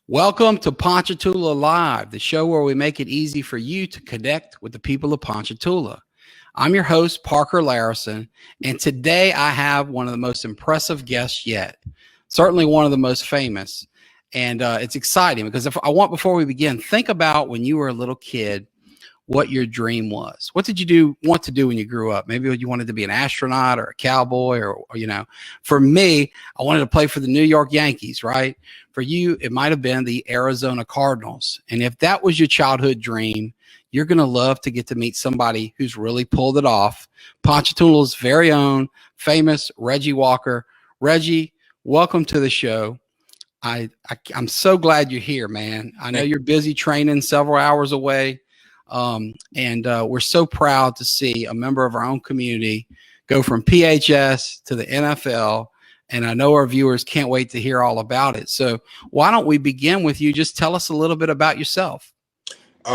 Welcome to Ponchatoula Live, the show where we make it easy for you to connect with the people of Ponchatoula. I'm your host, Parker Layrisson, and today I have one of the most impressive guests yet, certainly one of the most famous. And it's exciting because before we begin, think about when you were a little kid, what your dream was. What did you want to do when you grew up? Maybe you wanted to be an astronaut or a cowboy or for me, I wanted to play for the New York Yankees, right? For you, it might have been the Arizona Cardinals. And if that was your childhood dream, you're going to love to get to meet somebody who's really pulled it off. Ponchatoula's very own famous Reggie Walker. Reggie, welcome to the show. I'm so glad you're here, man. I know you're busy training several hours away. And we're so proud to see a member of our own community go from PHS to the NFL. And I know our viewers can't wait to hear all about it. So why don't we begin with you? Just tell us a little bit about yourself. Grew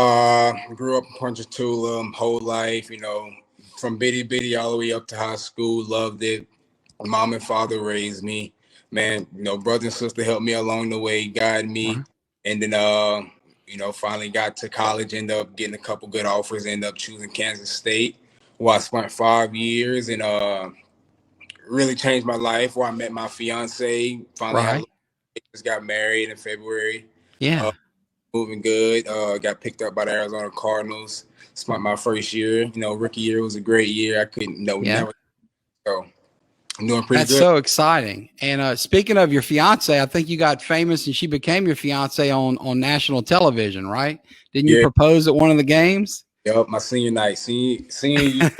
up in Ponchatoula whole life, from bitty all the way up to high school. Loved it. Mom and father raised me. Man, brother and sister helped me along the way, guided me. Uh-huh. And then, finally got to college, ended up getting a couple good offers, ended up choosing Kansas State, where I spent 5 years and really changed my life, where I met my fiance. Finally, just got married in February. Yeah. Moving good. Got picked up by the Arizona Cardinals. Spent my first year. Rookie year was a great year. I couldn't, never. So I'm doing pretty good. That's so exciting. And speaking of your fiance, I think you got famous and she became your fiance on national television, right? Didn't you propose at one of the games? Yep, my senior night. Senior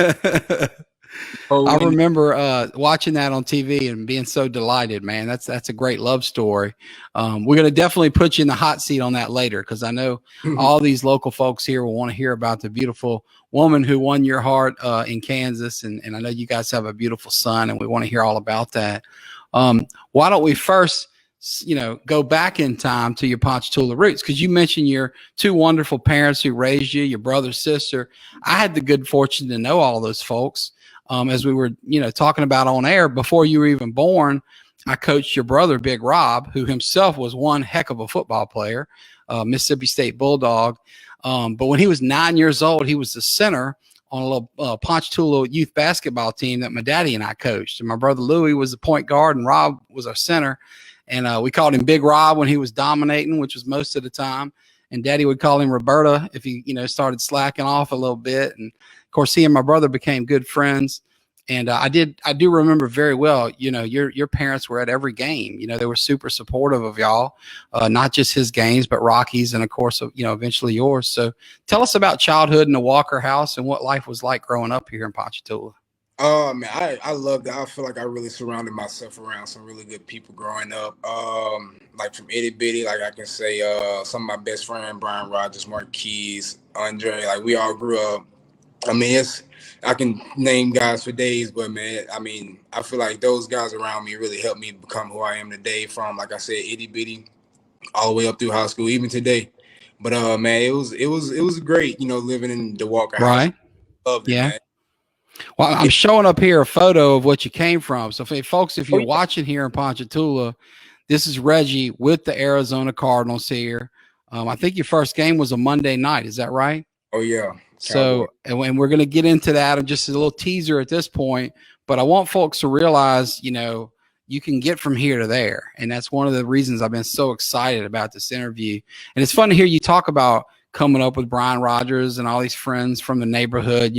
I remember watching that on TV and being so delighted, man. That's a great love story. We're going to definitely put you in the hot seat on that later because I know all these local folks here will want to hear about the beautiful woman who won your heart in Kansas. And I know you guys have a beautiful son, and we want to hear all about that. Why don't we first, go back in time to your Ponchatoula roots? Because you mentioned your two wonderful parents who raised you, your brother, sister. I had the good fortune to know all those folks. As we were, talking about on air before you were even born, I coached your brother, Big Rob, who himself was one heck of a football player, Mississippi State Bulldog. But when he was 9 years old, he was the center on a little Ponchatoula youth basketball team that my daddy and I coached. And my brother Louie was the point guard, and Rob was our center. And we called him Big Rob when he was dominating, which was most of the time. And Daddy would call him Roberta if he, started slacking off a little bit. And of course, he and my brother became good friends. And I do remember very well, your parents were at every game. They were super supportive of y'all, not just his games, but Rocky's and, of course, eventually yours. So tell us about childhood in the Walker house and what life was like growing up here in Ponchatoula. Oh, man, I love that. I feel like I really surrounded myself around some really good people growing up. Like from itty bitty, like I can say some of my best friends, Brian Rogers, Marquise, Andre, like we all grew up. I mean, I can name guys for days, but man, I mean, I feel like those guys around me really helped me become who I am today, from, like I said, itty bitty all the way up through high school, even today. But man, it was great, living in the Walker house. Loved it, man. Well, I'm showing up here a photo of what you came from. So, folks, if you're watching here in Ponchatoula, this is Reggie with the Arizona Cardinals here. I think your first game was a Monday night. Is that right? Oh, yeah. So, and we're going to get into that. I'm just a little teaser at this point, but I want folks to realize, you can get from here to there. And that's one of the reasons I've been so excited about this interview. And it's fun to hear you talk about coming up with Brian Rogers and all these friends from the neighborhood.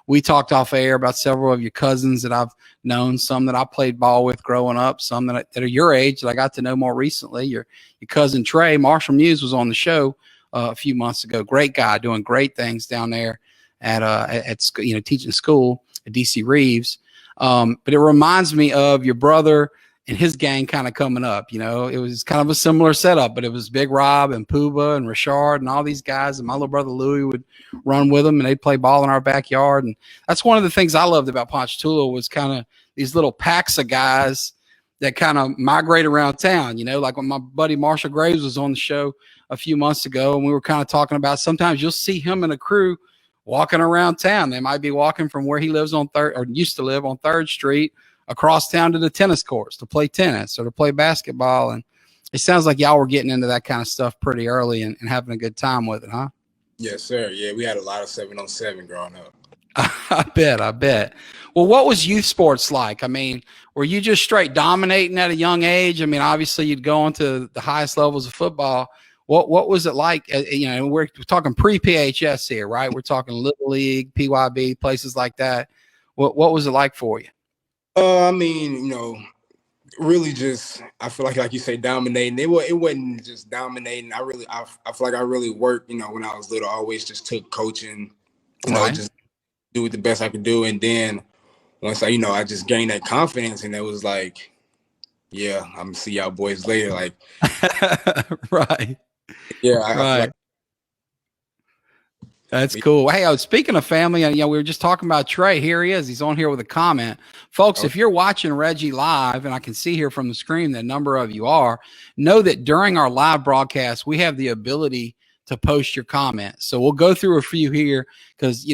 We talked off air about several of your cousins that I've known, some that I played ball with growing up, some that are your age that I got to know more recently. Your cousin Trey, Marshall Muse, was on the show a few months ago. Great guy, doing great things down there at school, teaching school at DC Reeves. But it reminds me of your brother and his gang kind of coming up. It was kind of a similar setup, but it was Big Rob and Pooba and Richard and all these guys. And my little brother Louie would run with them, and they'd play ball in our backyard. And that's one of the things I loved about Ponchatoula, was kind of these little packs of guys that kind of migrate around town. Like when my buddy Marshall Graves was on the show a few months ago, and we were kind of talking about sometimes you'll see him and a crew walking around town. They might be walking from where he lives on used to live on 3rd Street across town to the tennis courts to play tennis or to play basketball. And It sounds like y'all were getting into that kind of stuff pretty early and having a good time with it, huh? Yes, sir. Yeah, we had a lot of 7-on-7 growing up. I bet. Well, what was youth sports like? I mean, were you just straight dominating at a young age? I mean, obviously you'd go into the highest levels of football. What was it like? You know, we're talking pre-PHS here, right? We're talking Little League, PYB, places like that. What was it like for you? I mean, really just I feel like you say dominating. It wasn't just dominating. I feel like I really worked. When I was little, I always just took coaching. Right. Just do it the best I could do, and then once I just gained that confidence, and it was like, yeah, I'm gonna see y'all boys later. Like, right. Yeah, I feel like that's cool. Hey, speaking of family, we were just talking about Trey. Here he is. He's on here with a comment. Folks, if you're watching Reggie live, and I can see here from the screen that a number of you are, know that during our live broadcast, we have the ability to post your comments. So we'll go through a few here because,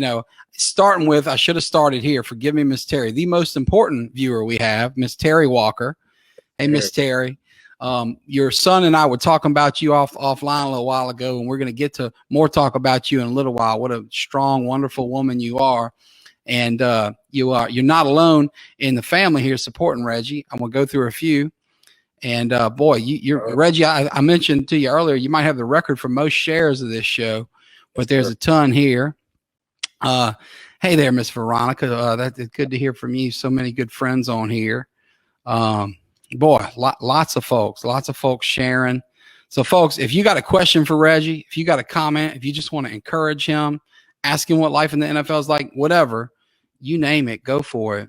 starting with, I should have started here. Forgive me, Miss Terry. The most important viewer we have, Miss Terry Walker. Hey, Miss Terry. Your son and I were talking about you offline a little while ago, and we're going to get to more talk about you in a little while. What a strong, wonderful woman you are. And you're not alone in the family here supporting Reggie. I'm going to go through a few. And boy, you're Reggie. I mentioned to you earlier, you might have the record for most shares of this show, but there's a ton here. Hey there, Miss Veronica. That's good to hear from you. So many good friends on here. Boy, lots of folks sharing. So folks, if you got a question for Reggie, if you got a comment, if you just want to encourage him, ask him what life in the NFL is like, whatever, you name it, go for it.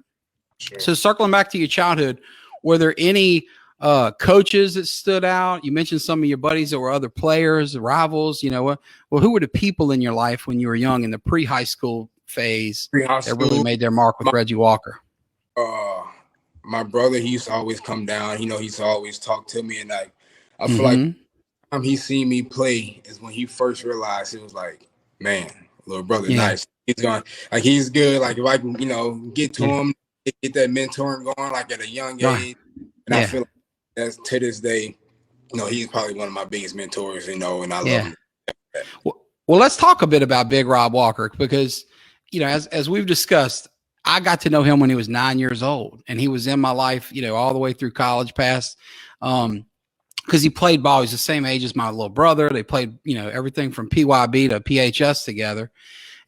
Sure. So circling back to your childhood, were there any coaches that stood out? You mentioned some of your buddies that were other players, rivals, well, who were the people in your life when you were young in the pre-high school phase that really made their mark with Reggie Walker? My brother, he used to always come down. He used to always talk to me, and I feel like the time he seen me play is when he first realized it was like, man, little brother, nice. He's good. Like if I can, get to him, get that mentoring going, like at a young age, and I feel like that's to this day, he's probably one of my biggest mentors. And I love him. Well, let's talk a bit about Big Rob Walker because, as we've discussed, I got to know him when he was 9 years old, and he was in my life, all the way through college past, because he played ball. He's the same age as my little brother. They played, everything from PYB to PHS together.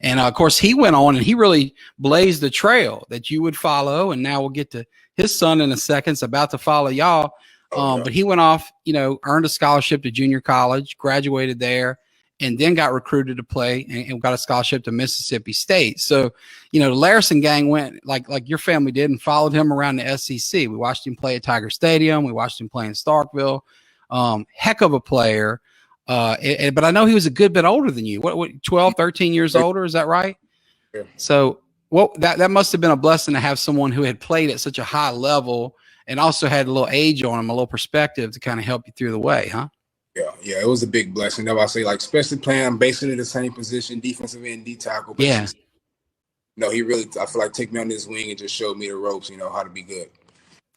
And of course, he went on and he really blazed the trail that you would follow. And now we'll get to his son in a second. It's about to follow y'all. But he went off, earned a scholarship to junior college, graduated there, and then got recruited to play and got a scholarship to Mississippi State. So, the Layrisson gang went like your family did and followed him around the SEC. We watched him play at Tiger Stadium. We watched him play in Starkville. Heck of a player. But I know he was a good bit older than you. What 12, 13 years older? Is that right? Yeah. So that must have been a blessing to have someone who had played at such a high level and also had a little age on him, a little perspective to kind of help you through the way, huh? Yeah, it was a big blessing. That's why I say, especially playing basically the same position, defensive end, D tackle. But he really, I feel like, took me on his wing and just showed me the ropes, how to be good.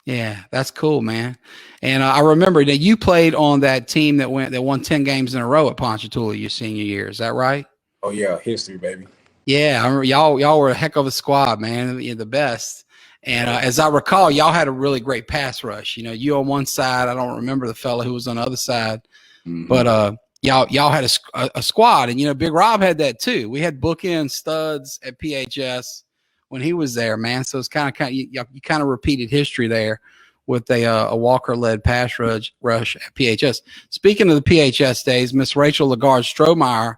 Yeah, that's cool, man. And I remember that you played on that team that won 10 games in a row at Ponchatoula your senior year. Is that right? Oh yeah, history, baby. Yeah, I remember y'all were a heck of a squad, man. You're the best. And as I recall, y'all had a really great pass rush. You on one side. I don't remember the fella who was on the other side. But y'all had a squad, and Big Rob had that too. We had bookend studs at PHS when he was there, man. So it's kind of you kind of repeated history there with a Walker-led pass rush at PHS. Speaking of the PHS days, Miss Rachel Lagarde Strohmeyer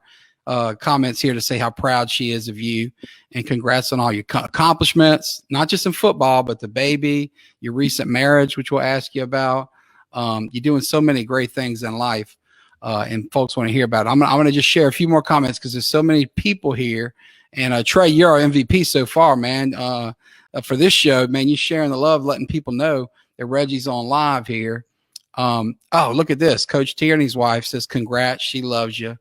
comments here to say how proud she is of you and congrats on all your accomplishments, not just in football, but the baby, your recent marriage, which we'll ask you about. You're doing so many great things in life, and folks want to hear about it. I'm going to just share a few more comments because there's so many people here. And Trey, you're our MVP so far, man. For this show, man, you sharing the love, letting people know that Reggie's on live here. Oh, look at this. Coach Tierney's wife says, congrats. She loves you.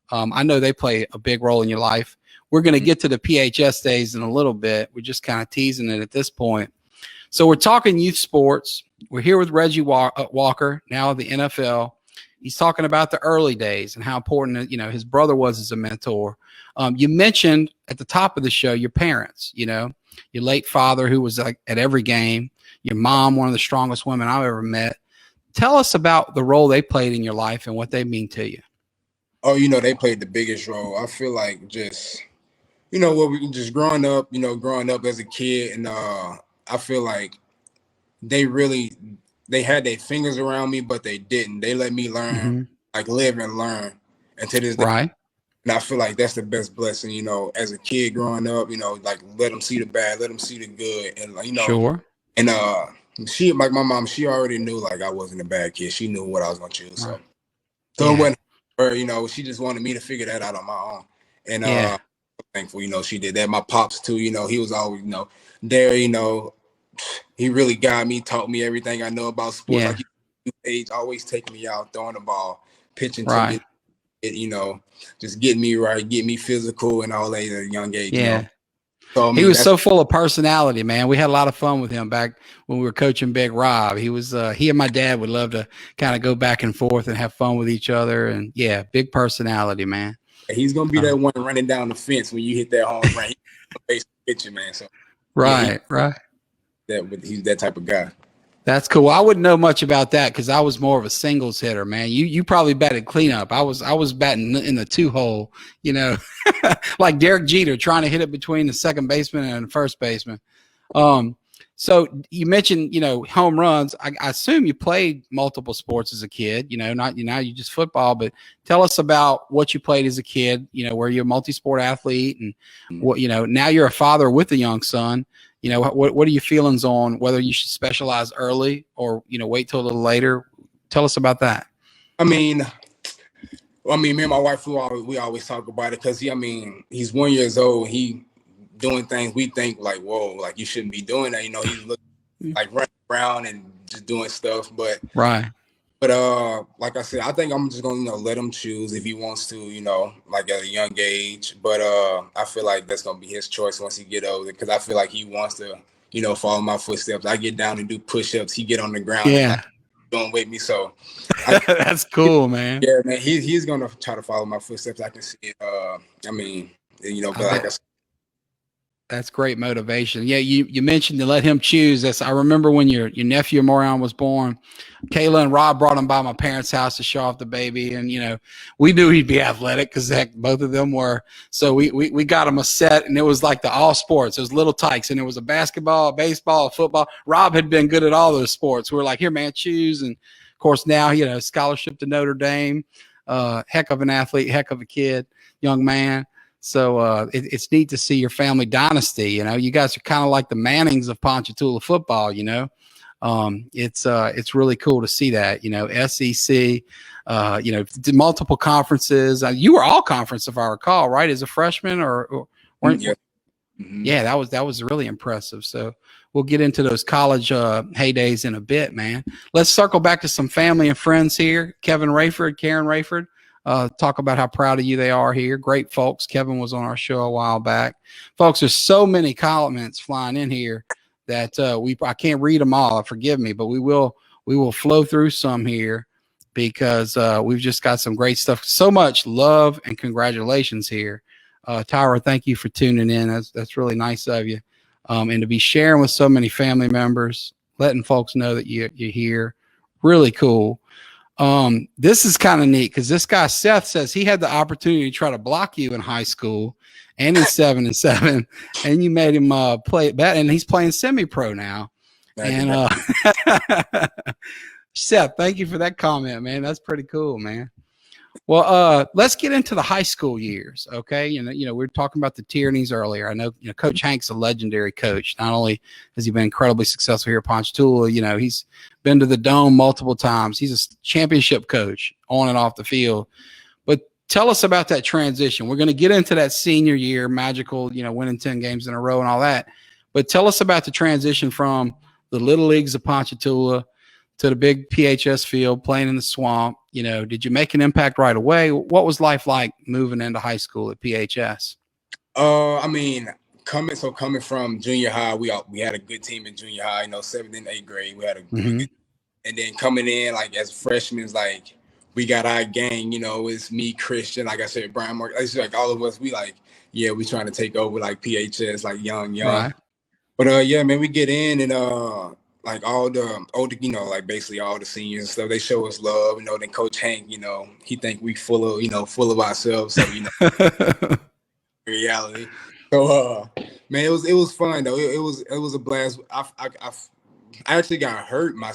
I know they play a big role in your life. We're going to get to the PHS days in a little bit. We're just kind of teasing it at this point. So we're talking youth sports. We're here with Reggie Walker, now of the NFL. He's talking about the early days and how important, his brother was as a mentor. You mentioned at the top of the show your parents, your late father who was like at every game, your mom, one of the strongest women I've ever met. Tell us about the role they played in your life and what they mean to you. Oh, they played the biggest role. I feel like just, we just growing up as a kid, and I feel like they had their fingers around me, but they didn't. They let me learn, like live and learn. And to this day, right. And I feel like that's the best blessing, as a kid growing up, like let them see the bad, let them see the good. And, Sure. And she, like my mom, she already knew like I wasn't a bad kid. She knew what I was going to choose. So it wasn't her, she just wanted me to figure that out on my own. And I'm thankful, she did that. My pops too, he was always, there, he really got me, taught me everything I know about sports. Like age, always taking me out, throwing the ball, pitching to me, just getting me right, getting me physical and all that at a young age. So, he was so full of personality, man. We had a lot of fun with him back when we were coaching Big Rob. He was he and my dad would love to kind of go back and forth and have fun with each other. And big personality, man. He's gonna be that one running down the fence when you hit that home run. He's pitcher, man. So right. He's that type of guy. That's cool. I wouldn't know much about that because I was more of a singles hitter, man. You probably batted cleanup. I was batting in the 2-hole, like Derek Jeter trying to hit it between the second baseman and the first baseman. So you mentioned, home runs. I assume you played multiple sports as a kid, not you just football, but tell us about what you played as a kid, where you're a multi-sport athlete and what, now you're a father with a young son. What are your feelings on whether you should specialize early or, wait till a little later? Tell us about that. I mean, me and my wife, we always talk about it because he's 1 year old. He doing things we think like, whoa, like you shouldn't be doing that. He's looking like running around and just doing stuff. But like I said, I think I'm just gonna let him choose if he wants to, like at a young age. But I feel like that's gonna be his choice once he get older because I feel like he wants to, follow my footsteps. I get down and do push-ups. He get on the ground and like, doing with me. So that's cool, man. Yeah, man. He's gonna try to follow my footsteps. I can see it. But like I said, that's great motivation. Yeah, you mentioned to let him choose. I remember when your nephew Morion was born, Kayla and Rob brought him by my parents' house to show off the baby, and we knew he'd be athletic because heck, both of them were. So we got him a set, and it was like the all sports. It was little tykes, and it was a basketball, a baseball, a football. Rob had been good at all those sports. We were like, here, man, choose. And of course now scholarship to Notre Dame. Heck of an athlete, heck of a kid, young man. So it's neat to see your family dynasty. You guys are kind of like the Mannings of Ponchatoula football. It's really cool to see that. SEC, multiple conferences. You were all conference, if I recall, right? As a freshman, or weren't you? Yeah, that was really impressive. So we'll get into those college heydays in a bit, man. Let's circle back to some family and friends here. Kevin Rayford, Karen Rayford. Talk about how proud of you they are here. Great folks. Kevin was on our show a while back. Folks, there's so many comments flying in here that I can't read them all. Forgive me, but we will flow through some here because we've just got some great stuff. So much love and congratulations here. Tyra, thank you for tuning in. That's really nice of you. And to be sharing with so many family members, letting folks know that you're here. Really cool. This is kind of neat because this guy Seth says he had the opportunity to try to block you in high school and in 7 and 7, and you made him play it better, and he's playing semi-pro now. And Seth, thank you for that comment, man. That's pretty cool, man. Well, let's get into the high school years, okay? We were talking about the tyrannies earlier. I know, Coach Hank's a legendary coach. Not only has he been incredibly successful here at Ponchatoula, he's been to the Dome multiple times. He's a championship coach on and off the field. But tell us about that transition. We're going to get into that senior year, magical, winning 10 games in a row and all that. But tell us about the transition from the little leagues of Ponchatoula to the big PHS field, playing in the swamp. Did you make an impact right away? What was life like moving into high school at PHS? coming from junior high, we had a good team in junior high. 7th and 8th grade, we had a good, and then coming in like as freshmen, like we got our gang. It's me, Christian, like I said, Brian, Mark. It's like all of us. We like, yeah, we trying to take over like PHS, like young. Right. But yeah, man, we get in and like all the older, like basically all the seniors and stuff, they show us love. Then Coach Hank, he think we full of ourselves. So reality. So man, it was fun though. It was a blast. I actually got hurt my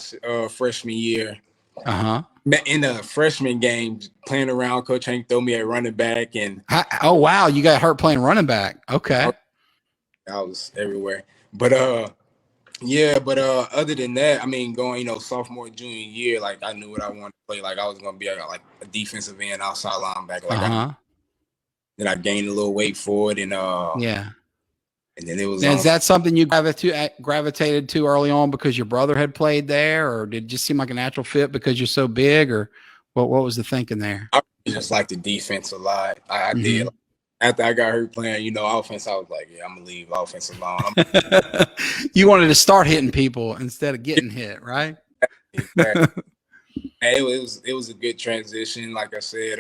freshman year. In the freshman game, playing around, Coach Hank threw me at running back, and oh wow, you got hurt playing running back. Okay, I was everywhere. But yeah, but other than that, I mean, going sophomore, junior year, like I knew what I wanted to play. Like I was gonna be like a defensive end, outside linebacker. Like then I gained a little weight for it, and yeah. And then it was. Now, is that something you gravitated to early on because your brother had played there, or did it just seem like a natural fit because you're so big, or what was the thinking there? I just like the defense a lot. I did. After I got hurt playing, offense, I was like, yeah, I'm gonna leave offense alone. You wanted to start hitting people instead of getting hit, right? Exactly. It was a good transition. Like I said,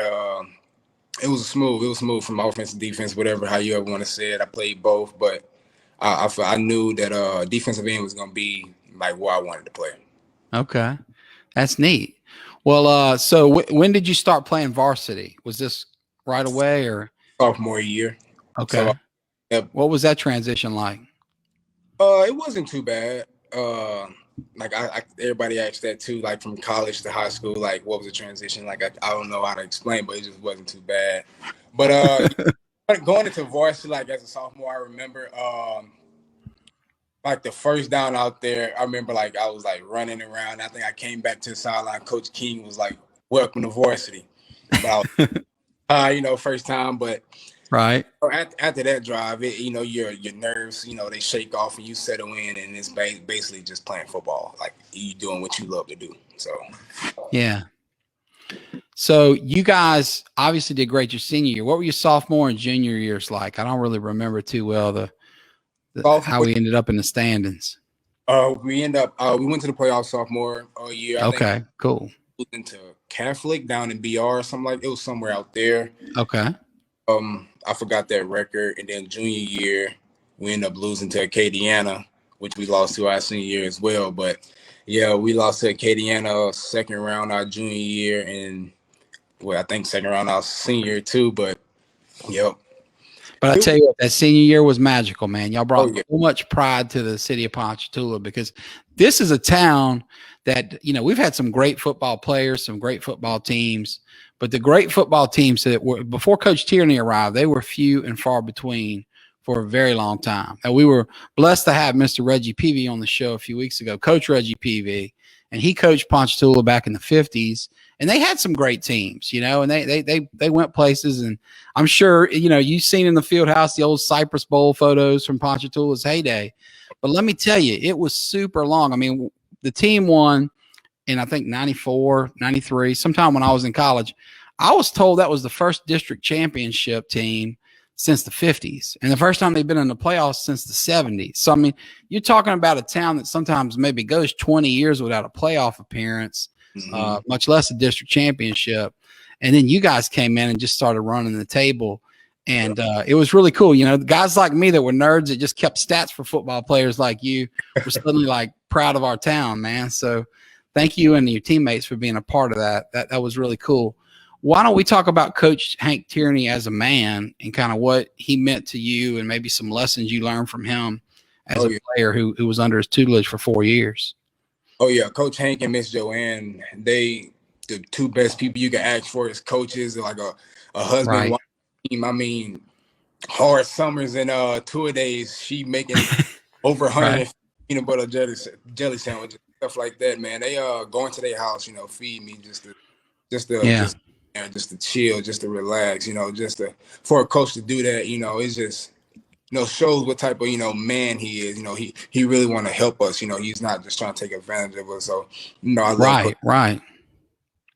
it was smooth from offense to defense, whatever, how you ever want to say it. I played both, but I knew that defensive end was gonna be like where I wanted to play. Okay, that's neat. Well, so when did you start playing varsity? Was this right away or sophomore year? Okay. So, what was that transition like? It wasn't too bad. Like everybody asked that too, like from college to high school, like what was the transition? Like I don't know how to explain, but it just wasn't too bad. But going into varsity, like as a sophomore, I remember like the first down out there, I remember like I was like running around. I think I came back to the sideline. Coach King was like, "Welcome to varsity." But I was, first time, but right after that drive, your nerves, they shake off and you settle in, and it's basically just playing football. Like you doing what you love to do. So yeah. So you guys obviously did great your senior year. What were your sophomore and junior years like? I don't really remember too well how we ended up in the standings. We went to the playoffs sophomore year. Okay, cool. Into Catholic down in BR, something like it was somewhere out there. Okay. I forgot that record, and then junior year we ended up losing to Acadiana, which we lost to our senior year as well. But yeah, we lost to Acadiana second round our junior year, and I think second round our senior too. But yep. But I tell you what, that senior year was magical, man. Y'all brought so much pride to the city of Ponchatoula because this is a town that, we've had some great football players, some great football teams, but the great football teams that were before Coach Tierney arrived, they were few and far between for a very long time. And we were blessed to have Mr. Reggie Peavy on the show a few weeks ago, Coach Reggie Peavy, and he coached Ponchatoula back in the 50s. And they had some great teams, and they went places. And I'm sure, you've seen in the field house the old Cypress Bowl photos from Ponchatoula's heyday. But let me tell you, it was super long. I mean, the team won in, I think, 94, 93, sometime when I was in college. I was told that was the first district championship team since the 50s and the first time they've been in the playoffs since the 70s. So, I mean, you're talking about a town that sometimes maybe goes 20 years without a playoff appearance. Much less a district championship. And then you guys came in and just started running the table. And it was really cool. Guys like me that were nerds that just kept stats for football players like you were suddenly like proud of our town, man. So thank you and your teammates for being a part of that. That was really cool. Why don't we talk about Coach Hank Tierney as a man and kind of what he meant to you and maybe some lessons you learned from him as a player who was under his tutelage for 4 years? Oh, yeah. Coach Hank and Miss Joanne, the two best people you can ask for as coaches, like a husband and wife team. I mean, hard summers and two-a-days, she making over 100 peanut butter jelly sandwiches, stuff like that, man. They go into their house, feed me just to chill, just to relax, for a coach to do that, it's just shows what type of, man he is. He really want to help us. He's not just trying to take advantage of us. So, I love right.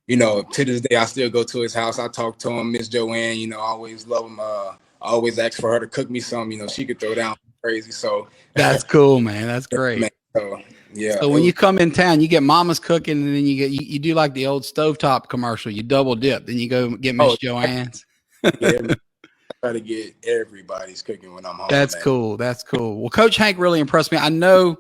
To this day, I still go to his house. I talk to him, Miss Joanne, I always love him. I always ask for her to cook me some, she could throw down crazy. So That's cool, man. That's great. man, so yeah, So it when was you come in town, you get mama's cooking, and then you do like the old stovetop commercial. You double dip, then you go get Miss oh Joanne's. yeah, man, I try to get everybody's cooking when I'm home, That's man. cool. That's cool. Well, Coach Hank really impressed me. I know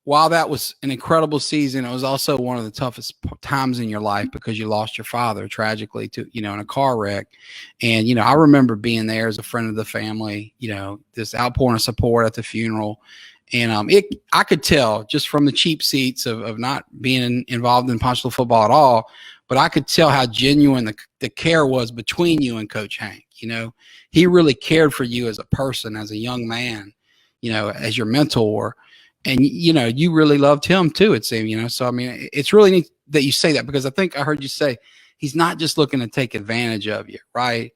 while that was an incredible season, it was also one of the toughest times in your life because you lost your father tragically to, in a car wreck. And, I remember being there as a friend of the family, this outpouring of support at the funeral. And I could tell just from the cheap seats of not being involved in Ponchatoula football at all, but I could tell how genuine the care was between you and Coach Hank. He really cared for you as a person, as a young man, as your mentor. And, you really loved him too, it seemed, so, I mean, it's really neat that you say that because I think I heard you say he's not just looking to take advantage of you, right?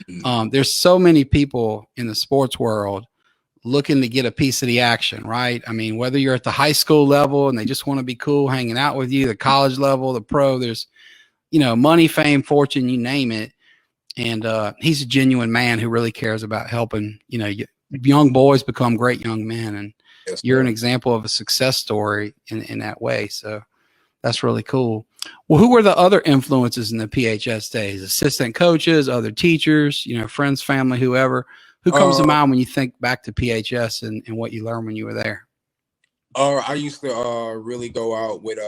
There's so many people in the sports world looking to get a piece of the action, right? I mean, whether you're at the high school level and they just want to be cool hanging out with you, the college level, the pro, there's, money, fame, fortune, you name it. And he's a genuine man who really cares about helping, young boys become great young men. And Yes, you're sir. an example of a success story in that way. So that's really cool. Well, who were the other influences in the PHS days? Assistant coaches, other teachers, friends, family, whoever. Who comes to mind when you think back to PHS and what you learned when you were there? I used to really go out with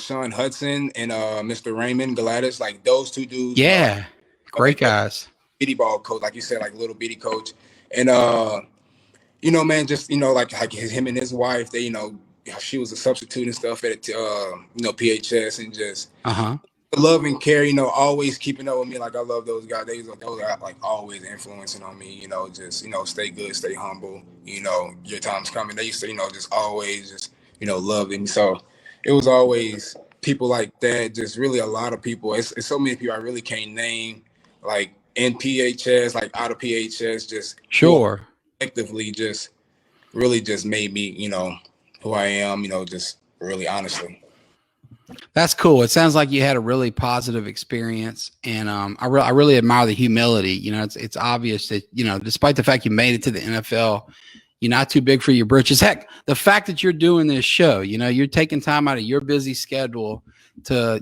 Sean Hudson and Mr. Raymond Gladys, like those two dudes. Yeah, great guys. Bitty ball coach, like you said, like little bitty coach, and man, just like him and his wife, they she was a substitute and stuff at PHS, and just the love and care, always keeping up with me. Like I love those guys. Those are like always influencing on me. Just stay good, stay humble. Your time's coming. They used to just always just love me. So it was always people like that. Just really a lot of people. It's so many people I really can't name. Like in PHS, like out of PHS, just sure. Effectively, just really just made me who I am. Just really honestly. That's cool. It sounds like you had a really positive experience, and I really admire the humility. It's obvious that despite the fact you made it to the NFL, you're not too big for your britches. Heck, the fact that you're doing this show, you're taking time out of your busy schedule to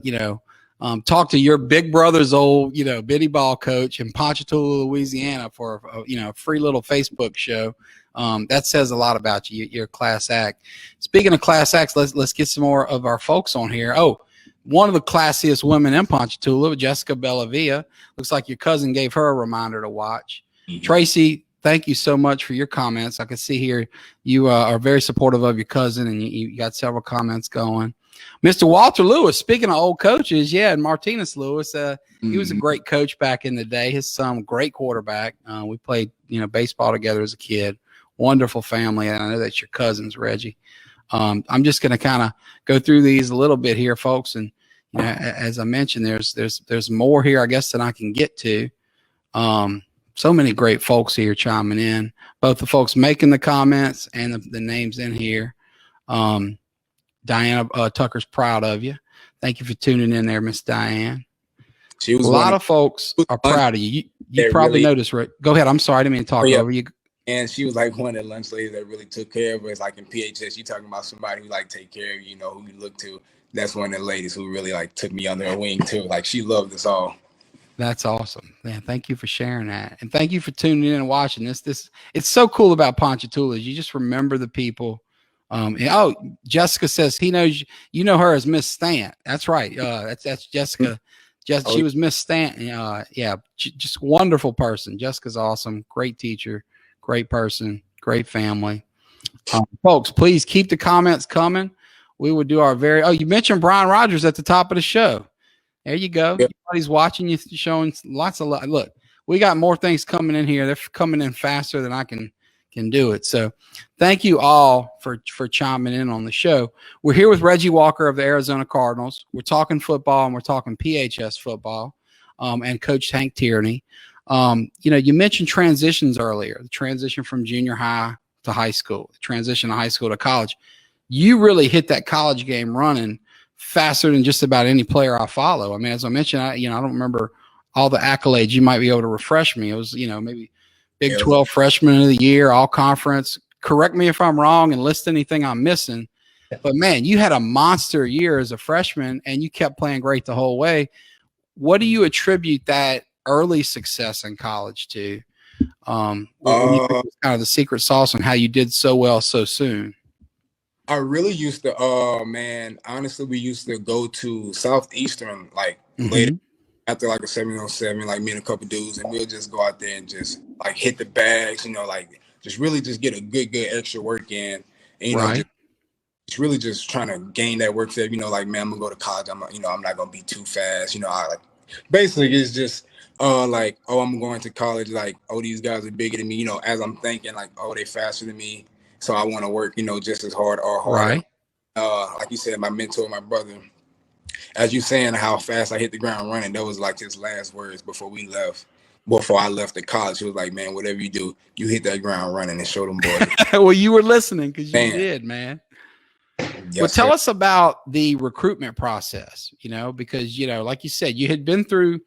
talk to your big brother's old bitty ball coach in Ponchatoula, Louisiana for a free little Facebook show. That says a lot about you. You're a class act. Speaking of class acts, let's get some more of our folks on here. Oh, one of the classiest women in Ponchatoula, Jessica Bellavia. Looks like your cousin gave her a reminder to watch. Mm-hmm. Tracy, thank you so much for your comments. I can see here you are very supportive of your cousin, and you got several comments going. Mr. Walter Lewis, speaking of old coaches, and Martinez Lewis, he was a great coach back in the day. His son, great quarterback. We played, baseball together as a kid. Wonderful family, and I know that's your cousins, Reggie. I'm just going to kind of go through these a little bit here, folks, and as I mentioned, there's more here, I guess, than I can get to. So many great folks here chiming in, both the folks making the comments and the names in here. Diana Tucker's proud of you. Thank you for tuning in there, Miss Diane. She was a lot of folks are proud of you. You probably noticed, right? Go ahead. I'm sorry. I didn't mean to talk over you. And she was like one of the lunch ladies that really took care of us. Like in PHS, you talking about somebody who like take care of you, who you look to. That's one of the ladies who really like took me under her wing too. Like she loved us all. That's awesome. Man, thank you for sharing that. And thank you for tuning in and watching this. It's so cool about Ponchatoula. You just remember the people. Jessica says he knows you know her as Miss Stant. That's right. That's Jessica. She was Miss Stant. Just wonderful person. Jessica's awesome. Great teacher. Great person. Great family. Folks, please keep the comments coming. We will do our very. Oh, you mentioned Brian Rogers at the top of the show. There you go. Yep. Everybody's watching you, showing lots of love. Look, we got more things coming in here. They're coming in faster than I can do it. So thank you all for chiming in on the show. We're here with Reggie Walker of the Arizona Cardinals. We're talking football, and we're talking PHS football, and Coach Hank Tierney. You mentioned transitions earlier, the transition from junior high to high school, the transition to high school to college. You really hit that college game running faster than just about any player I follow. I mean, as I mentioned, I don't remember all the accolades. You might be able to refresh me. It was, maybe Big 12 freshman of the year, all conference. Correct me if I'm wrong and list anything I'm missing. But man, you had a monster year as a freshman and you kept playing great the whole way. What do you attribute that early success in college to? What do you think was kind of the secret sauce on how you did so well so soon? I really used to, man, honestly, we used to go to Southeastern, like later after like a 7-on-7, like me and a couple dudes, and we'll just go out there and just like hit the bags, like just really just get a good extra work in. And, just really just trying to gain that work set, like, man, I'm gonna go to college. I'm not gonna be too fast. I like basically it's just like, oh, I'm going to college, like, oh, these guys are bigger than me, as I'm thinking, like, oh, they faster than me. So I want to work, just as hard or harder. Like you said, my mentor, my brother, as you saying how fast I hit the ground running, that was like his last words before we left. Before I left the college, he was like, man, whatever you do, you hit that ground running and show them boys. Well, you were listening because you did, man. Yes, well, tell us about the recruitment process, because, like you said, you had been through,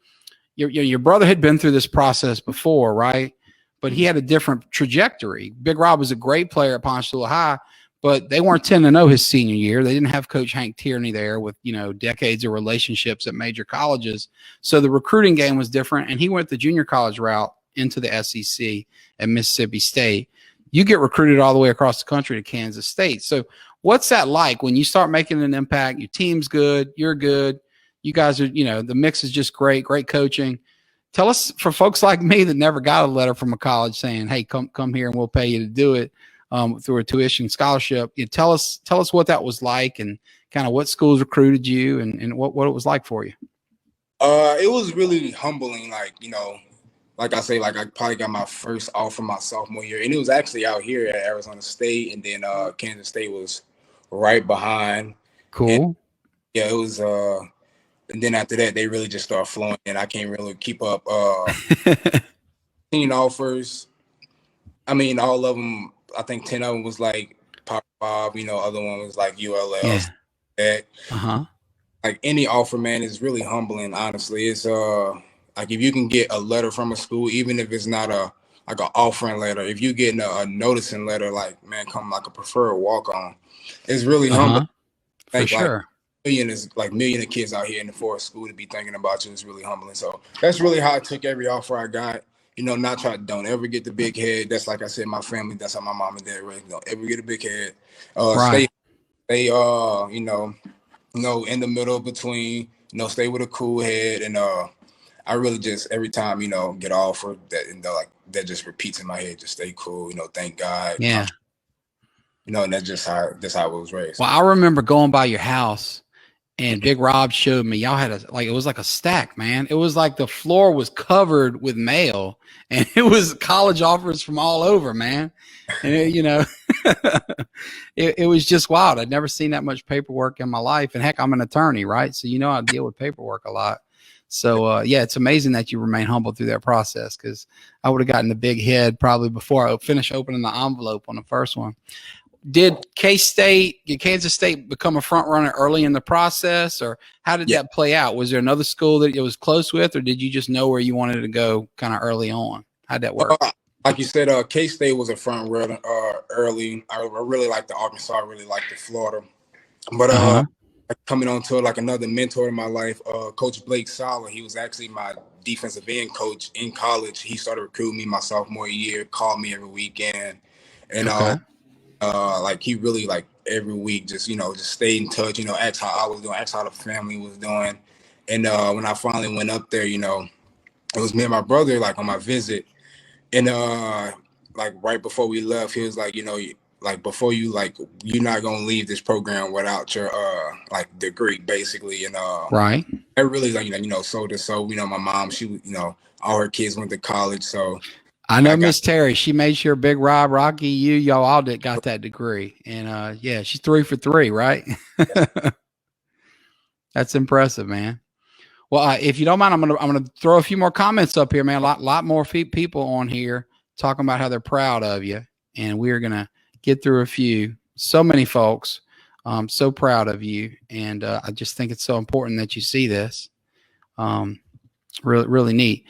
your brother had been through this process before, right? But he had a different trajectory. Big Rob was a great player at Ponchatoula High, but they weren't 10-0 his senior year. They didn't have Coach Hank Tierney there with, decades of relationships at major colleges. So the recruiting game was different, and he went the junior college route into the SEC at Mississippi State. You get recruited all the way across the country to Kansas State. So what's that like when you start making an impact? Your team's good, you're good, you guys are, the mix is just great coaching. Tell us, for folks like me that never got a letter from a college saying, hey, come here and we'll pay you to do it through a tuition scholarship. Tell us what that was like and kind of what schools recruited you and what it was like for you. It was really humbling, like I say, like I probably got my first offer my sophomore year, and it was actually out here at Arizona State, and then Kansas State was right behind. Cool. And, yeah, it was. And then after that, they really just start flowing, and I can't really keep up. 10 offers. I mean, all of them. I think 10 of them was like Power 5. Other one was like ULL. Yeah. Like any offer, man, is really humbling. Honestly, it's like if you can get a letter from a school, even if it's not an offering letter, if you get a noticing letter, like, man, come like a preferred walk on, it's really humbling. For sure. Million of kids out here in the forest school to be thinking about you is really humbling. So that's really how I took every offer I got. Don't ever get the big head. That's like I said, my family. That's how my mom and dad raised. Don't ever get a big head. Stay, in the middle between. Stay with a cool head. And I really just every time get offered that, that just repeats in my head. Just stay cool. Thank God. Yeah. And that's how I was raised. Well, I remember going by your house. And Big Rob showed me y'all had it was like a stack, man. It was like the floor was covered with mail, and it was college offers from all over, man. And it was just wild. I'd never seen that much paperwork in my life. And heck, I'm an attorney, right? So I deal with paperwork a lot. So yeah, it's amazing that you remain humble through that process, because I would have gotten the big head probably before I finished opening the envelope on the first one. Did Kansas State become a front runner early in the process, or how did that play out? Was there another school that it was close with, or did you just know where you wanted to go kind of early on? How'd that work? Like you said, K-State was a front runner early. I really liked the Arkansas. I really liked the Florida. But coming on to like another mentor in my life, Coach Blake Sala, he was actually my defensive end coach in college. He started recruiting me my sophomore year, called me every weekend. And like he really like every week just just stayed in touch, asked how I was doing, asked how the family was doing. And when I finally went up there, it was me and my brother like on my visit. And like right before we left, he was like, like before you you're not gonna leave this program without your like degree, basically. And right. It really sold us. So my mom, she all her kids went to college, so I know Miss Terry, she made sure Big Rob, Rocky, y'all all got that degree. And yeah, she's 3 for 3, right? That's impressive, man. Well, if you don't mind, I'm gonna throw a few more comments up here, man. A lot more people on here talking about how they're proud of you, and we're gonna get through a few. So many folks, so proud of you, and I just think it's so important that you see this. Really, really neat.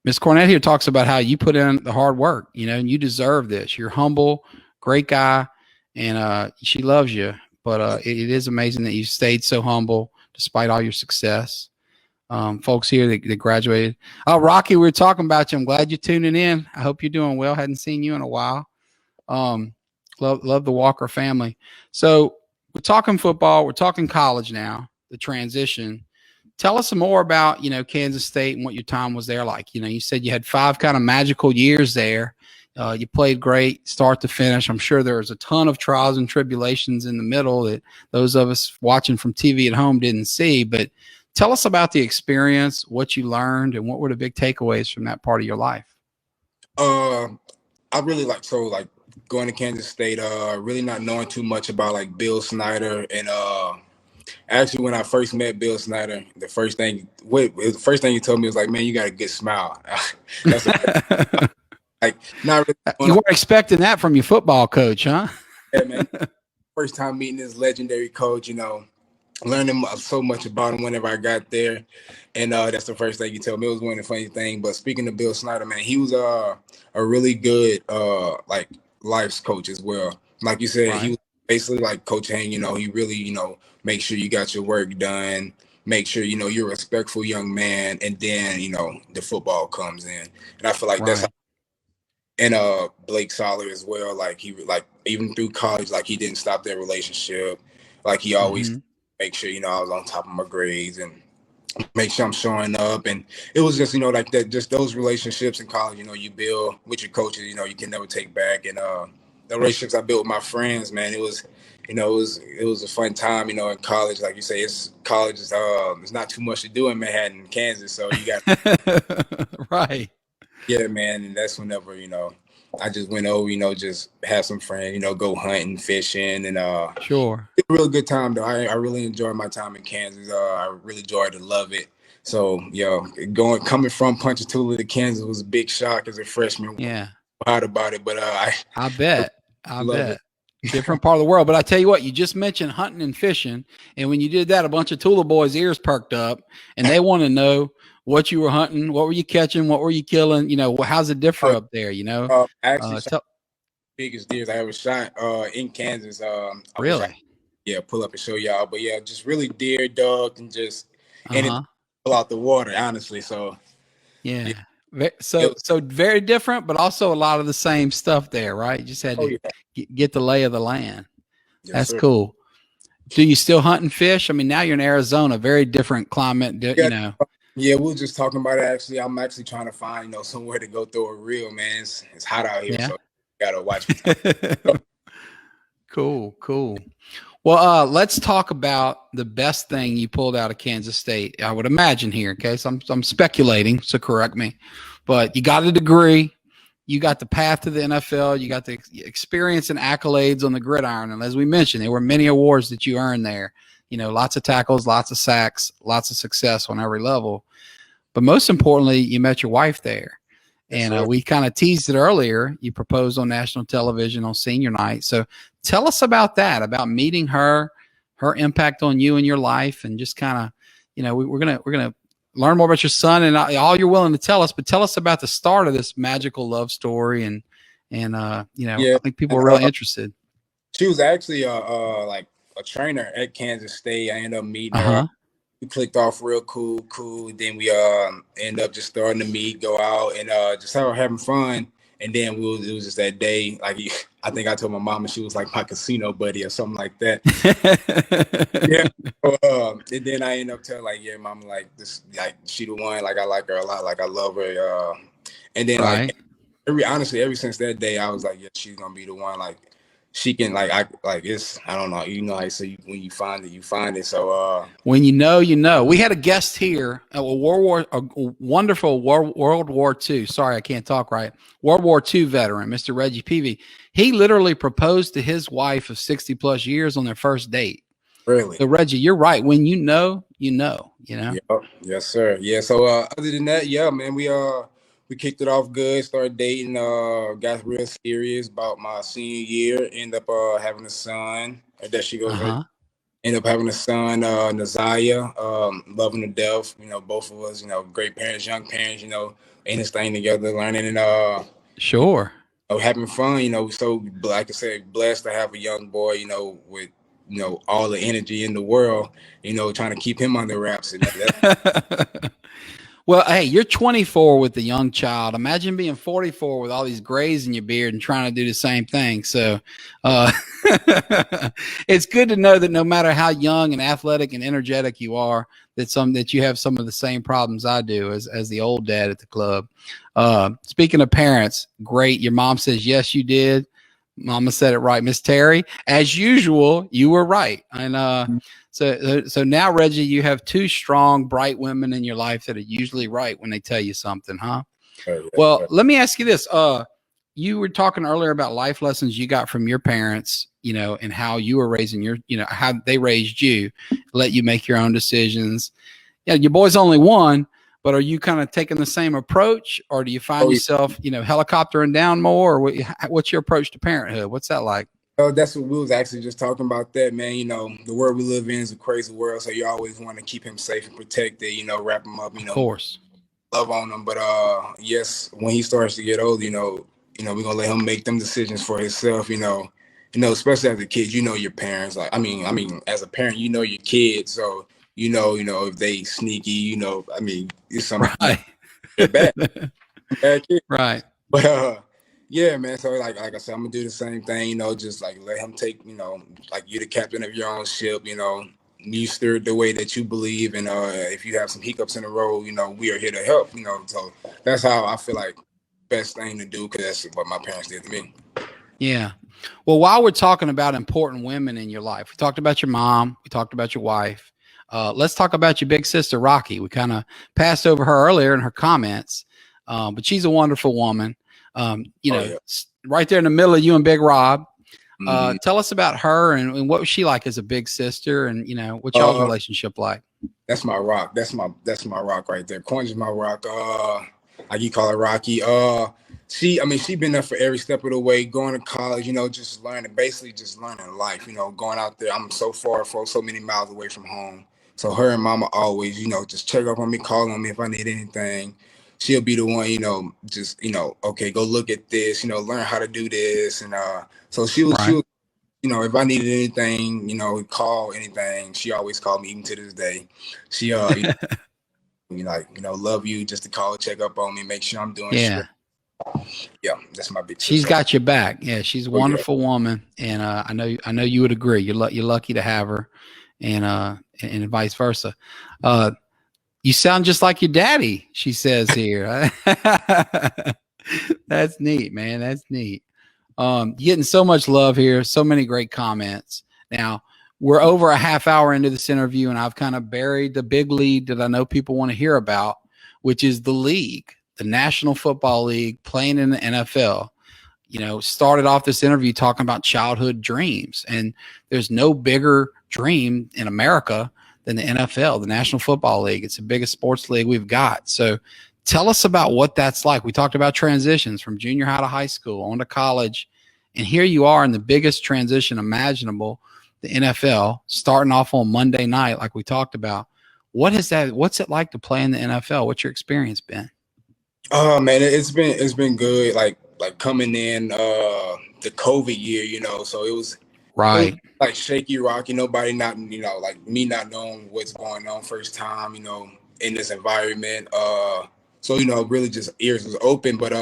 Miss Cornett here talks about how you put in the hard work, and you deserve this. You're humble, great guy, and she loves you. But it is amazing that you stayed so humble despite all your success. Folks here that graduated. Oh, Rocky, we were talking about you. I'm glad you're tuning in. I hope you're doing well. Hadn't seen you in a while. Love the Walker family. So we're talking football. We're talking college now, the transition. Tell us some more about, Kansas State and what your time was there like. You said you had 5 kind of magical years there. You played great start to finish. I'm sure there was a ton of trials and tribulations in the middle that those of us watching from TV at home didn't see. But tell us about the experience, what you learned, and what were the big takeaways from that part of your life? I really like going to Kansas State, really not knowing too much about like Bill Snyder. And actually when I first met Bill Snyder, the first thing he told me was like, man, you got a good smile. That's like not really. You weren't expecting that from your football coach, huh? Yeah, man. First time meeting this legendary coach, learning so much about him whenever I got there. And that's the first thing he told me. It was one of the funny things. But speaking of Bill Snyder, man, he was a really good like life's coach as well. Like you said, He was basically like Coach Hang, he really, make sure you got your work done, make sure, you're a respectful young man, and then, the football comes in. And I feel like that's how, and Blake Soller as well. Like he even through college, like he didn't stop their relationship. Like he always make sure, I was on top of my grades and make sure I'm showing up. And it was just, like that, just those relationships in college, you build with your coaches, you can never take back. And the relationships I built with my friends, man, it was a fun time, in college. Like you say, college is there's not too much to do in Manhattan, Kansas. So you got right. Yeah, man. And that's whenever, I just went over, just have some friends, go hunting, fishing, and sure. It's a real good time though. I really enjoyed my time in Kansas. I really enjoyed to love it. So, coming from Ponchatoula to Kansas was a big shock as a freshman. Yeah. Proud about it, but I bet. Different part of the world. But I tell you what, you just mentioned hunting and fishing. And when you did that, a bunch of Tula boys' ears perked up and they want to know what you were hunting, what were you catching, what were you killing? How's it differ up there? Actually, biggest deers I ever shot in Kansas. Really? Pull up and show y'all. But yeah, just really deer, duck, and just anything pull out the water, honestly. So yeah. So very different, but also a lot of the same stuff there, right? You just had to get the lay of the land. Yes, That's sir. cool. Do you still hunt and fish? I mean, now you're in Arizona, very different climate, Yeah, we were just talking about it. Actually, I'm actually trying to find, somewhere to go throw a reel, man. It's hot out here, so gotta watch me. Cool. Well, let's talk about the best thing you pulled out of Kansas State. I would imagine here, okay? So I'm speculating, so correct me. But you got a degree, you got the path to the NFL, you got the experience and accolades on the gridiron, and as we mentioned, there were many awards that you earned there. Lots of tackles, lots of sacks, lots of success on every level. But most importantly, you met your wife there. And we kind of teased it earlier. You proposed on national television on senior night. So tell us about that, about meeting her impact on you and your life, and just kind of, we're gonna learn more about your son and all you're willing to tell us. But tell us about the start of this magical love story, and I think people are really interested. She was actually like a trainer at Kansas State. I ended up meeting her. We clicked off real cool. Then we end up just starting to meet, go out, and just having fun. And then it was just that day. Like I think I told my mom, and she was like my casino buddy or something like that. And then I end up telling like, yeah, mom, like this, like she the one. Like I like her a lot. Like I love her. And then like ever since that day, I was like, yeah, she's gonna be the one. Like she can I don't know. I say when you find it, you find it. So when you know. We had a guest here, a wonderful World War II. Sorry, I can't talk right. World War II veteran, Mr. Reggie Peavy. He literally proposed to his wife of 60 plus years on their first date. Really? So Reggie, you're right. When you know. Yep. Yes, sir. Yeah. So other than that, yeah, man, we kicked it off good, started dating, got real serious about my senior year, end up having a son. And there she goes. Ended up having a son, Naziah, loving to death. Both of us, great parents, young parents, in this thing together, learning and Sure. having fun. So like I said, blessed to have a young boy, with all the energy in the world, trying to keep him under wraps. And that, Well, hey, you're 24 with a young child. Imagine being 44 with all these grays in your beard and trying to do the same thing. So it's good to know that no matter how young and athletic and energetic you are, that you have some of the same problems I do as the old dad at the club. Speaking of parents, great. Your mom says, yes, you did. Mama said it right. Miss Terry, as usual, you were right. And so now, Reggie, you have two strong, bright women in your life that are usually right when they tell you something, huh? Well, let me ask you this. You were talking earlier about life lessons you got from your parents, and how you were raising how they raised you, let you make your own decisions. Yeah, your boy's only one, but are you kind of taking the same approach, or do you find yourself, helicoptering down more, or what's your approach to parenthood? What's that like? That's what we was actually just talking about that, man. The world we live in is a crazy world, so you always want to keep him safe and protected, wrap him up, Of course. Love on him. But yes, when he starts to get old, we're gonna let him make them decisions for himself, especially as a kid, your parents. Like I mean, as a parent, your kids, so if they sneaky, it's something right. bad kid. Right. But yeah, man. So like I said, I'm gonna do the same thing. Just like let him take. Like you're the captain of your own ship. You steer the way that you believe, and if you have some hiccups in the road, we are here to help. So that's how I feel like best thing to do, because that's what my parents did to me. Yeah. Well, while we're talking about important women in your life, we talked about your mom, we talked about your wife. Let's talk about your big sister, Rocky. We kind of passed over her earlier in her comments, but she's a wonderful woman. Right there in the middle of you and Big Rob. Tell us about her and what was she like as a big sister, and what's y'all's relationship like? That's my rock. That's my rock right there. Corn is my rock. Like you call her Rocky. She been there for every step of the way, going to college, just basically just learning life, going out there. I'm so many miles away from home. So her and mama always, just check up on me, call on me if I need anything. She'll be the one, just, okay, go look at this, learn how to do this. And so she was, if I needed anything, call anything, she always called me, even to this day. She, love you, just to call, check up on me, make sure I'm doing shit. Yeah, that's my big sister. She's got your back. Yeah, she's a wonderful woman, and I know you would agree. You're lucky to have her, and vice versa. You sound just like your daddy, she says here. That's neat, man. That's neat. Getting so much love here, so many great comments. Now, we're over a half hour into this interview, and I've kind of buried the big lead that I know people want to hear about, which is the league, the National Football League, playing in the NFL. Started off this interview talking about childhood dreams, and there's no bigger dream in America than the NFL, the National Football League. It's the biggest sports league we've got. So tell us about what that's like. We talked about transitions from junior high to high school, on to college, and here you are in the biggest transition imaginable, the NFL, starting off on Monday night, like we talked about. What's it like to play in the NFL? What's your experience been? Oh man, it's been good. Like coming in the COVID year, so it was right. Like shaky, rocky. Nobody not, like me not knowing what's going on first time, in this environment. So really just ears was open. But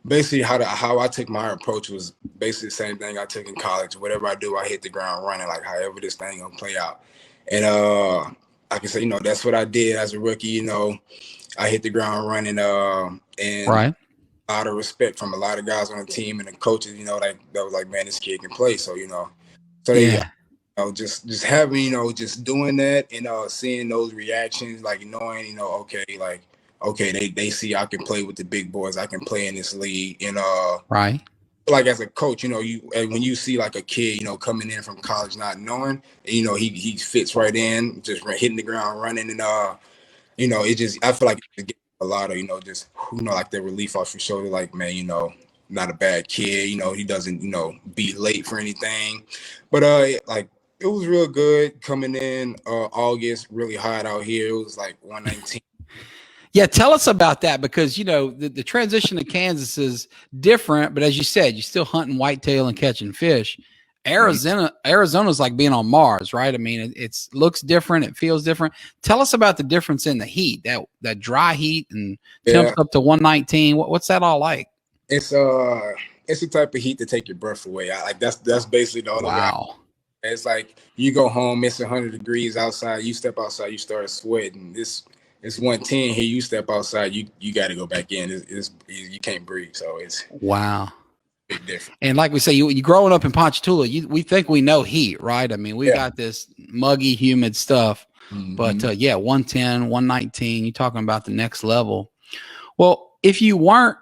basically how I took my approach was basically the same thing I took in college. Whatever I do, I hit the ground running, like however this thing gonna play out. And I can say, that's what I did as a rookie. I hit the ground running, and right. A lot of respect from a lot of guys on the team and the coaches, that was like, man, this kid can play. So, so they, just having, just doing that and seeing those reactions, like knowing, okay, they see I can play with the big boys, I can play in this league, and right. Like as a coach, when you see like a kid, coming in from college not knowing, he fits right in, just hitting the ground running, and it just, I feel like it gets a lot of, just, like the relief off your shoulder, like, man, not a bad kid, he doesn't, be late for anything. But like It was real good coming in August, really hot out here. It was like 119. Yeah, tell us about that because the transition to Kansas is different, but as you said, you're still hunting whitetail and catching fish. Arizona's like being on Mars, right? I mean, it looks different, it feels different. Tell us about the difference in the heat, that dry heat and temps up to 119. What's that all like? It's the type of heat to take your breath away. That's basically the only way. It's like you go home, it's 100 degrees outside. You step outside, you start sweating. It's 110 here. You step outside, you got to go back in. You can't breathe. So it's wow. Big difference. And like we say, you growing up in Ponchatoula, we think we know heat, right? I mean, we got this muggy, humid stuff. But 110, 119, you're talking about the next level. Well, if you weren't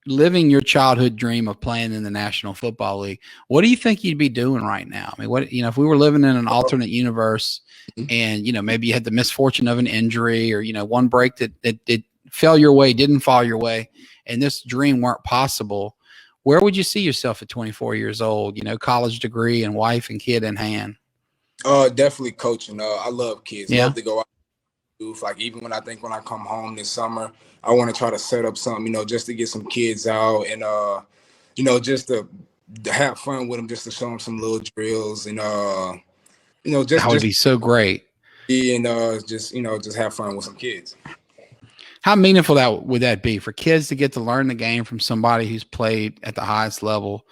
living your childhood dream of playing in the National Football League, what do you think you'd be doing right now? I mean, if we were living in an alternate universe and, maybe you had the misfortune of an injury or, one break that fell your way, didn't fall your way, and this dream weren't possible, where would you see yourself at 24 years old, college degree and wife and kid in hand? Definitely coaching. I love kids. Love to go out. Like even when I come home this summer, I want to try to set up something, just to get some kids out and, just to have fun with them, just to show them some little drills and, that would be so great. And just have fun with some kids. How meaningful would that be for kids to get to learn the game from somebody who's played at the highest level?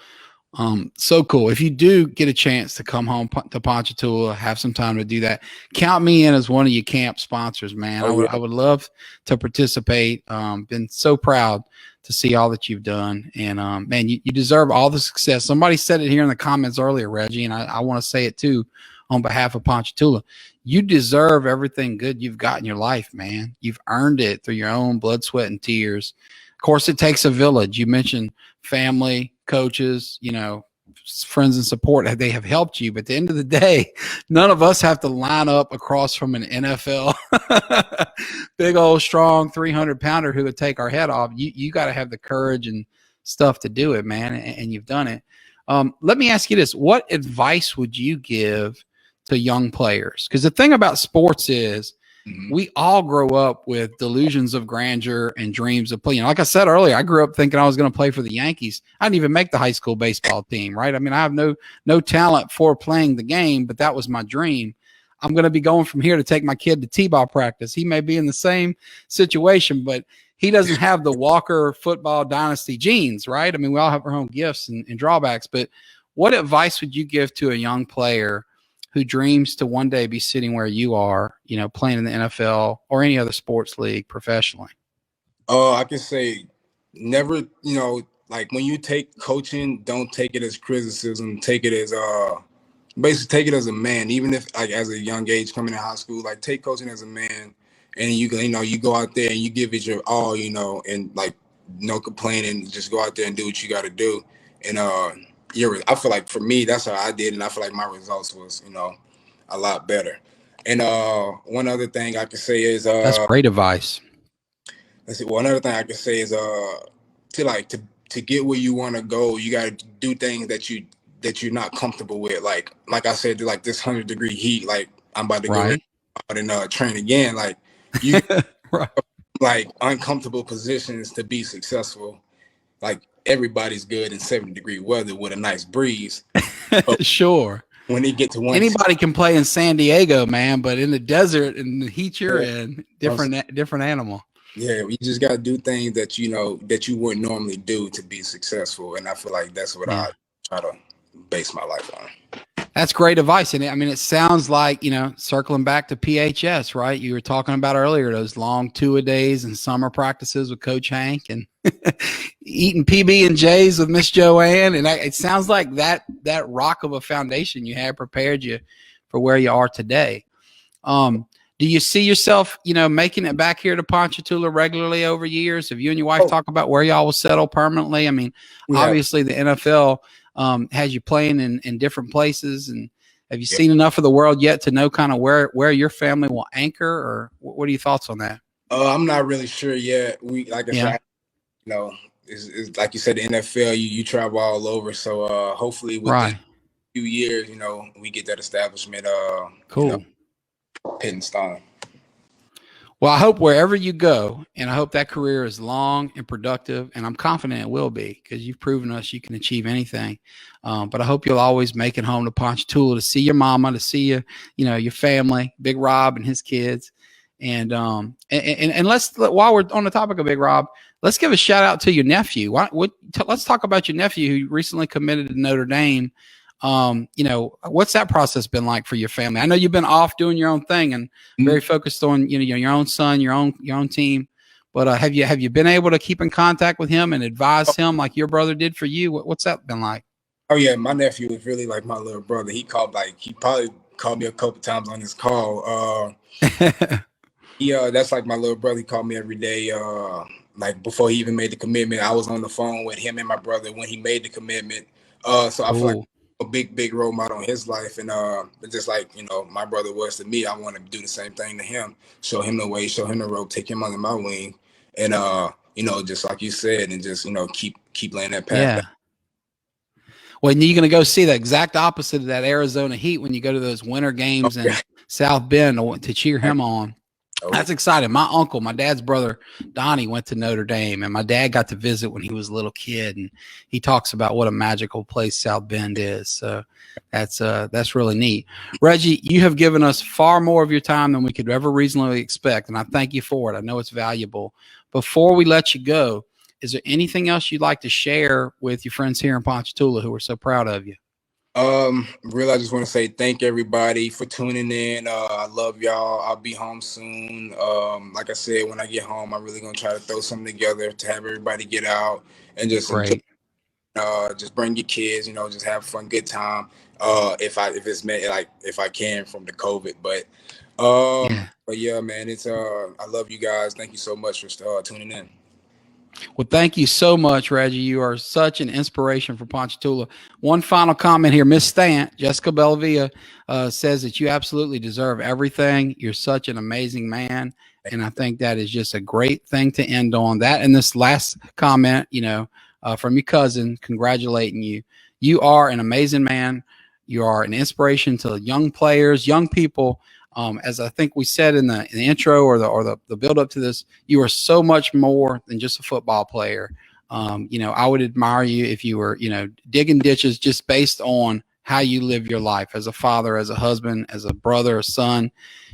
So cool. If you do get a chance to come home to Ponchatoula, have some time to do that, count me in as one of your camp sponsors, man. I would love to participate. Been so proud to see all that you've done. And, man, you deserve all the success. Somebody said it here in the comments earlier, Reggie, and I want to say it too on behalf of Ponchatoula. You deserve everything good you've got in your life, man. You've earned it through your own blood, sweat, and tears. Of course, it takes a village. You mentioned family, coaches, friends and support. They have helped you. But at the end of the day, none of us have to line up across from an NFL big old strong 300-pounder who would take our head off. You got to have the courage and stuff to do it, man. And you've done it. Let me ask you this. What advice would you give to young players? Because the thing about sports is we all grow up with delusions of grandeur and dreams of playing. Like I said earlier, I grew up thinking I was going to play for the Yankees. I didn't even make the high school baseball team, right? I mean, I have no talent for playing the game, but that was my dream. I'm going to be going from here to take my kid to t-ball practice. He may be in the same situation, but he doesn't have the Walker football dynasty genes, right? I mean, we all have our own gifts and drawbacks, but what advice would you give to a young player who dreams to one day be sitting where you are, playing in the NFL or any other sports league professionally? I can say never, like when you take coaching, don't take it as criticism. Take it as basically take it as a man. Even if like as a young age coming in high school, like take coaching as a man, and you go out there and you give it your all, and like no complaining, just go out there and do what you got to do. And I feel like for me, that's how I did, and I feel like my results was, a lot better. And one other thing I can say is that's great advice. Let's see. One other thing I can say is to get where you want to go, you got to do things that you're not comfortable with. Like I said, like this 100-degree heat, like I'm about to go out and train again. Like you, like uncomfortable positions to be successful. Like everybody's good in 70-degree weather with a nice breeze. Sure. When they get to anybody can play in San Diego, man, but in the desert and the heat you're in, different animal. Yeah, you just got to do things that that you wouldn't normally do to be successful, and I feel like that's what I try to base my life on. That's great advice. And I mean, it sounds like, circling back to PHS, right? You were talking about earlier, those long two-a-days and summer practices with Coach Hank and eating PB&Js with Miss Joanne. And it sounds like that rock of a foundation you had prepared you for where you are today. Do you see yourself, making it back here to Ponchatoula regularly over years? Have you and your wife talked about where y'all will settle permanently? I mean, obviously the NFL has you playing in different places, and have you seen enough of the world yet to know kind of where your family will anchor, or what are your thoughts on that? I'm not really sure yet. Like I said, it's like you said, the NFL, you travel all over. So hopefully with few years, we get that establishment, Cool. pit in stone. Well, I hope wherever you go, and I hope that career is long and productive, and I'm confident it will be because you've proven us you can achieve anything. But I hope you'll always make it home to Ponchatoula to see your mama, to see your family, Big Rob and his kids, and let's, while we're on the topic of Big Rob, let's give a shout out to your nephew. Let's talk about your nephew who recently committed to Notre Dame. What's that process been like for your family? I know you've been off doing your own thing and very focused on, your own son, your own team, but have you been able to keep in contact with him and advise him like your brother did for you? What's that been like? Oh yeah, my nephew is really like my little brother. He probably called me a couple times on his call. That's like my little brother. He called me every day. Like before he even made the commitment, I was on the phone with him and my brother when he made the commitment. So I feel like a big role model in his life, and just like my brother was to me, I want to do the same thing to him, show him the way, show him the rope, take him under my wing, and just like you said, and just keep laying that path. Yeah. Well, you're going to go see the exact opposite of that Arizona Heat when you go to those winter games in South Bend to cheer him on. That's exciting. My dad's brother, Donnie, went to Notre Dame, and my dad got to visit when he was a little kid, and he talks about what a magical place South Bend is. So that's really neat. Reggie, you have given us far more of your time than we could ever reasonably expect, and I thank you for it. I know it's valuable. Before we let you go, is there anything else you'd like to share with your friends here in Ponchatoula who are so proud of you? Really, I just want to say thank everybody for tuning in. I love y'all. I'll be home soon. Like I said, when I get home, I'm really gonna try to throw something together to have everybody get out and just enjoy. Just bring your kids. Just have fun, good time. If I can from the COVID, but yeah, man, it's I love you guys. Thank you so much for tuning in. Well, thank you so much, Reggie. You are such an inspiration for Ponchatoula. One final comment here. Miss Stant, Jessica Bellavia, says that you absolutely deserve everything. You're such an amazing man. And I think that is just a great thing to end on. That and this last comment, from your cousin, congratulating you. You are an amazing man. You are an inspiration to young players, young people. As I think we said in the intro or the build up to this, you are so much more than just a football player. I would admire you if you were, digging ditches just based on how you live your life as a father, as a husband, as a brother, a son,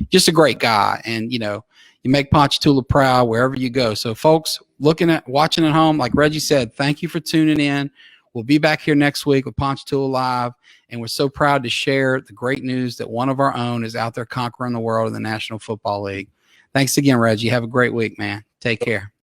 just a great guy. And, you make Ponchatoula proud wherever you go. So folks watching at home, like Reggie said, thank you for tuning in. We'll be back here next week with Ponchatoula Live, and we're so proud to share the great news that one of our own is out there conquering the world in the National Football League. Thanks again, Reggie. Have a great week, man. Take care.